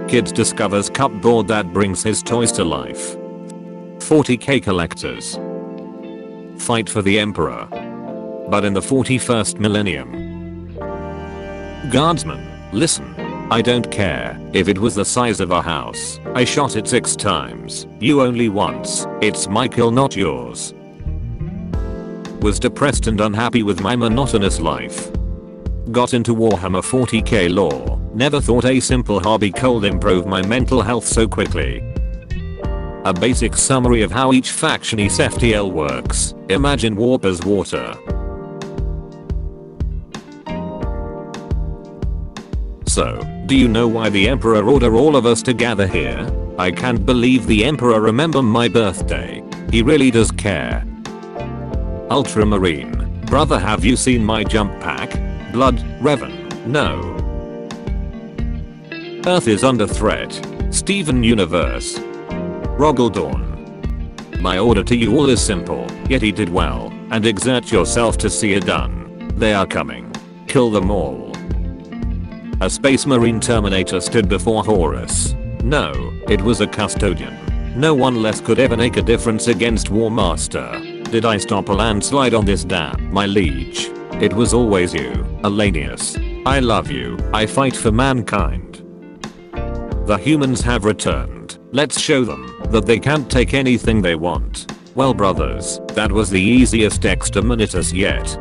Kids discovers cupboard that brings his toys to life. 40k collectors fight for the Emperor, but in the 41st millennium. Guardsman, listen. I don't care if it was the size of a house. I shot it 6 times. You only once. It's my kill, not yours. Was depressed and unhappy with my monotonous life. Got into Warhammer 40k lore. Never thought a simple hobby could improve my mental health so quickly. A basic summary of how each faction is FTL works. Imagine warp as water. So, do you know why the Emperor ordered all of us to gather here? I can't believe the Emperor remembered my birthday. He really does care. Ultramarine. Brother, have you seen my jump pack? Blood, Revan. No. Earth is under threat. Steven Universe. Roggledorn. My order to you all is simple, yet he did well, and exert yourself to see it done. They are coming. Kill them all. A space marine Terminator stood before Horus. No, it was a custodian. No one less could ever make a difference against War Master. Did I stop a landslide on this dam, my liege? It was always you, Alanius. I love you. I fight for mankind. The humans have returned. Let's show them that they can't take anything they want. Well, brothers, that was the easiest exterminatus yet.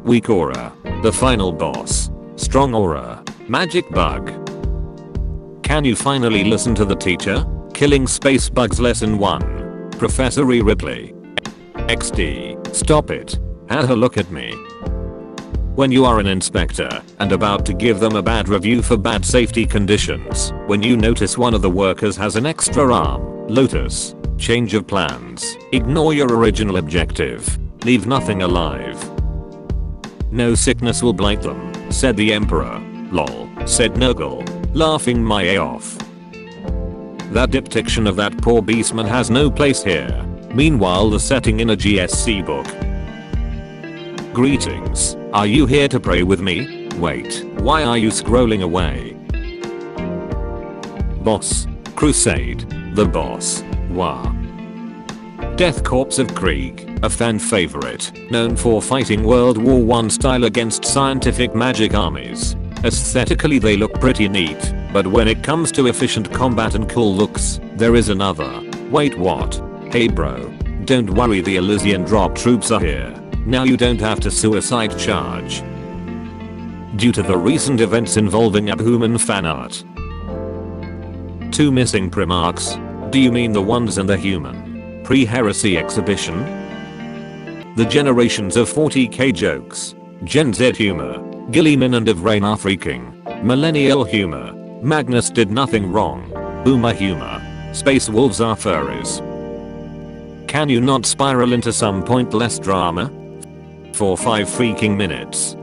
Weak aura. The final boss. Strong aura. Magic bug. Can you finally listen to the teacher? Killing space bugs lesson 1. Professor E. Ripley. XD. Stop it. Have a look at me. When you are an inspector and about to give them a bad review for bad safety conditions, when you notice one of the workers has an extra arm, Lotus. Change of plans. Ignore your original objective. Leave nothing alive. No sickness will blight them, said the Emperor. Lol, said Nurgle, laughing my a off. That depiction of that poor beastman has no place here. Meanwhile, the setting in a GSC book. Greetings, are you here to pray with me? Wait, why are you scrolling away? Boss. Crusade. The boss. Wah. Death Corps of Krieg, a fan favorite, known for fighting World War I style against scientific magic armies. Aesthetically they look pretty neat, but when it comes to efficient combat and cool looks, there is another. Wait, what? Hey bro. Don't worry, the Elysian drop troops are here. Now you don't have to suicide charge. Due to the recent events involving Abhuman fan art. 2 missing Primarchs? Do you mean the ones in the human pre-heresy exhibition? The generations of 40k jokes. Gen Z humor. Gilliman and Evrain are freaking. Millennial humor. Magnus did nothing wrong. Boomer humor. Space wolves are furries. Can you not spiral into some pointless drama? For 5 freaking minutes.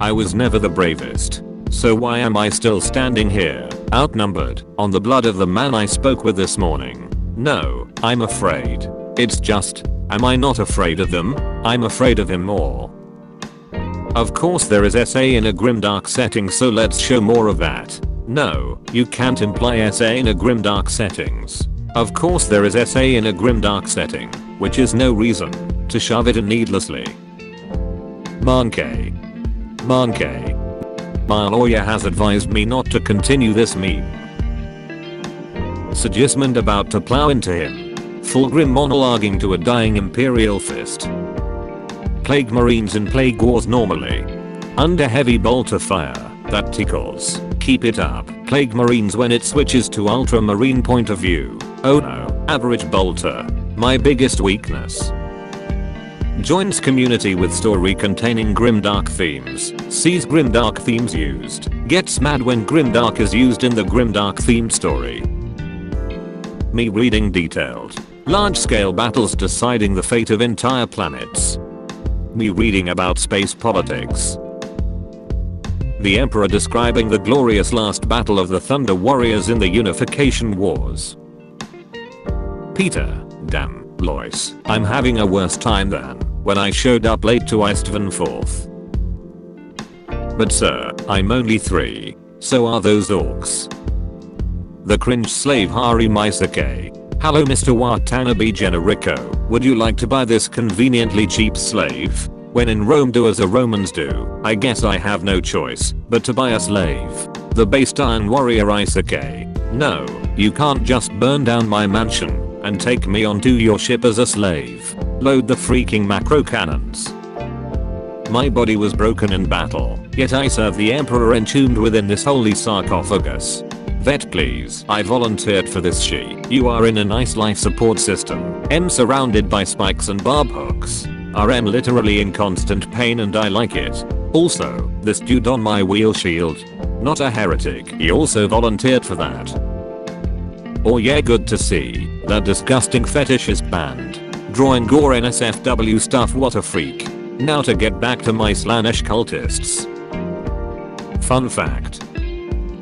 I was never the bravest. So why am I still standing here, outnumbered, on the blood of the man I spoke with this morning? No, I'm afraid. It's just, am I not afraid of them? I'm afraid of him more. Of course there is SA in a grimdark setting, so let's show more of that. No, you can't imply SA in a grimdark settings. Of course there is SA in a grimdark setting, which is no reason to shove it in needlessly. Mankey. My lawyer has advised me not to continue this meme. Sigismund about to plow into him. Fulgrim monologuing to a dying Imperial fist. Plague Marines in Plague Wars normally. Under heavy bolt of fire, that tickles. Keep it up. Plague Marines when it switches to Ultramarine point of view. Oh no, average bolter. My biggest weakness. Joins community with story containing grimdark themes. Sees grimdark themes used. Gets mad when grimdark is used in the grimdark themed story. Me reading detailed. Large-scale battles deciding the fate of entire planets. Me reading about space politics. The Emperor describing the glorious last battle of the Thunder Warriors in the Unification Wars. Peter, damn, Lois, I'm having a worse time than when I showed up late to Istvan 4th. But sir, I'm only 3. So are those orcs. The cringe slave Hari Maisuke. Hello Mr. Watanabe Generico, would you like to buy this conveniently cheap slave? When in Rome do as the Romans do, I guess I have no choice but to buy a slave. The based iron warrior Isuke. No, you can't just burn down my mansion and take me onto your ship as a slave. Load the freaking macro cannons. My body was broken in battle, yet I serve the emperor entombed within this holy sarcophagus. Vet please, I volunteered for this You are in a nice life support system. M surrounded by spikes and barb hooks. RM literally in constant pain and I like it. Also, this dude on my wheel shield. Not a heretic, he also volunteered for that. Oh yeah, good to see. That disgusting fetish is banned. Drawing gore NSFW stuff, what a freak. Now to get back to my Slaanesh cultists. Fun fact.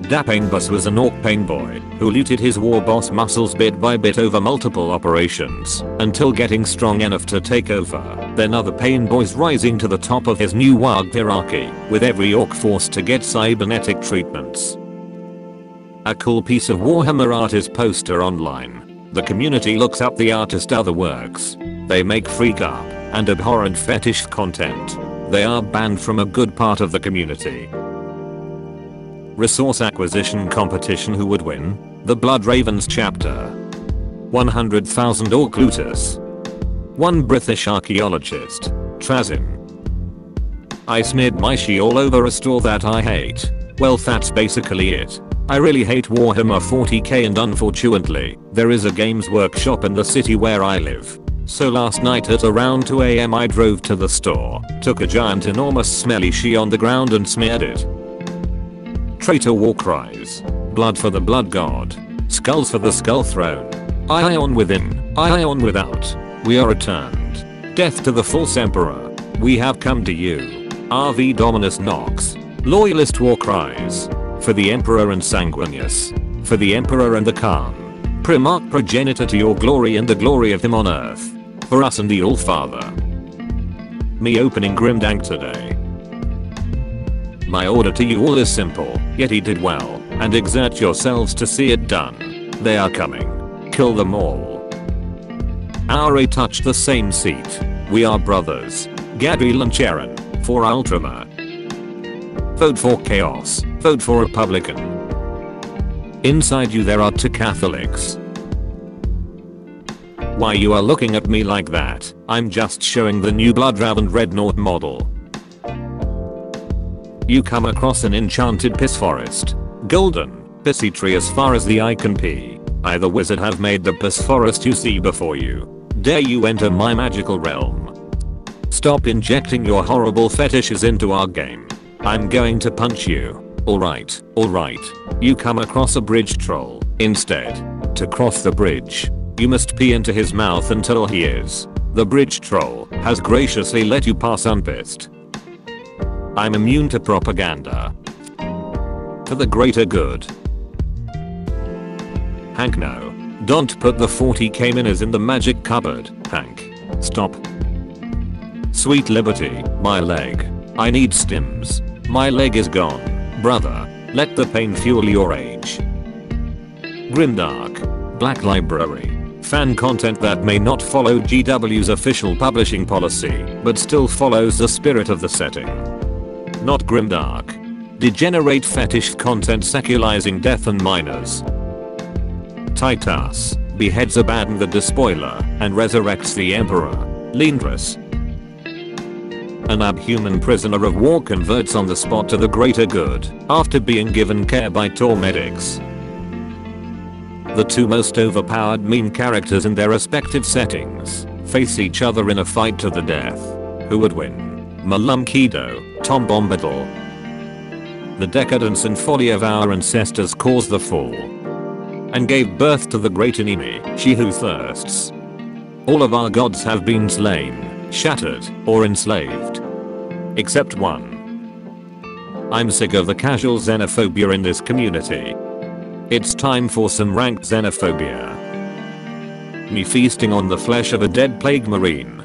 Dapping was an orc pain boy who looted his war boss muscles bit by bit over multiple operations until getting strong enough to take over. Then other pain boys rising to the top of his new warg hierarchy, with every orc forced to get cybernetic treatments. A cool piece of Warhammer art is poster online. The community looks up the artist other works. They make freak up and abhorrent fetish content. They are banned from a good part of the community. Resource acquisition competition, who would win? The Blood Ravens chapter. 100,000 orc looters. 1 British archaeologist. Trazim. I smeared my she all over a store that I hate. Well, that's basically it. I really hate Warhammer 40k and unfortunately, there is a games workshop in the city where I live. So last night at around 2 AM I drove to the store, took a giant enormous smelly she on the ground and smeared it. Traitor war cries. Blood for the blood god. Skulls for the skull throne. Ion within, Ion without. We are returned. Death to the false emperor. We have come to you. RV Dominus Nox. Loyalist war cries. For the emperor and Sanguinius. For the emperor and the Khan. Primarch progenitor to your glory and the glory of him on earth. For us and the All-Father. Me opening Grimdank today. My order to you all is simple, yet he did well, and exert yourselves to see it done. They are coming. Kill them all. Aure touched the same seat. We are brothers. Gadriel and Charon. For Ultramar. Vote for chaos. Vote for Republican. Inside you there are 2 Catholics. Why you are looking at me like that? I'm just showing the new Bloodraven Dreadnought model. You come across an enchanted piss forest. Golden, pissy tree as far as the eye can pee. I the wizard have made the piss forest you see before you. Dare you enter my magical realm. Stop injecting your horrible fetishes into our game. I'm going to punch you. Alright. You come across a bridge troll. Instead, to cross the bridge, you must pee into his mouth until he is. The bridge troll has graciously let you pass unpissed. I'm immune to propaganda. For the greater good. Hank, no. Don't put the 40k minis in the magic cupboard, Hank. Stop. Sweet liberty, my leg. I need stims. My leg is gone. Brother, let the pain fuel your rage. Grimdark. Black Library. Fan content that may not follow GW's official publishing policy, but still follows the spirit of the setting. Not grimdark. Degenerate fetish content secularizing death and minors. Titus beheads Abaddon the Despoiler and resurrects the Emperor. Lindris. An abhuman prisoner of war converts on the spot to the greater good after being given care by Tor medics. The 2 most overpowered meme characters in their respective settings face each other in a fight to the death. Who would win? Malum Kido, Tom Bombadil. The decadence and folly of our ancestors caused the fall and gave birth to the great enemy, she who thirsts. All of our gods have been slain, shattered, or enslaved. Except one. I'm sick of the casual xenophobia in this community. It's time for some ranked xenophobia. Me feasting on the flesh of a dead plague marine.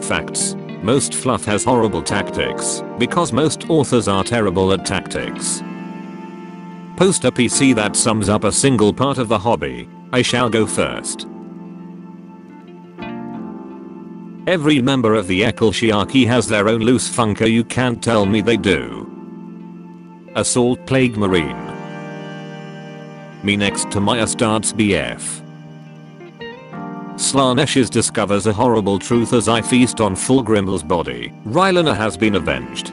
Facts. Most fluff has horrible tactics, because most authors are terrible at tactics. Post a PC that sums up a single part of the hobby. I shall go first. Every member of the Ecclesiarchy has their own loose funker, you can't tell me they do. Assault Plague Marine. Me next to Maya starts BF. Slaneshes discovers a horrible truth as I feast on Fulgrim's body. Rylana has been avenged.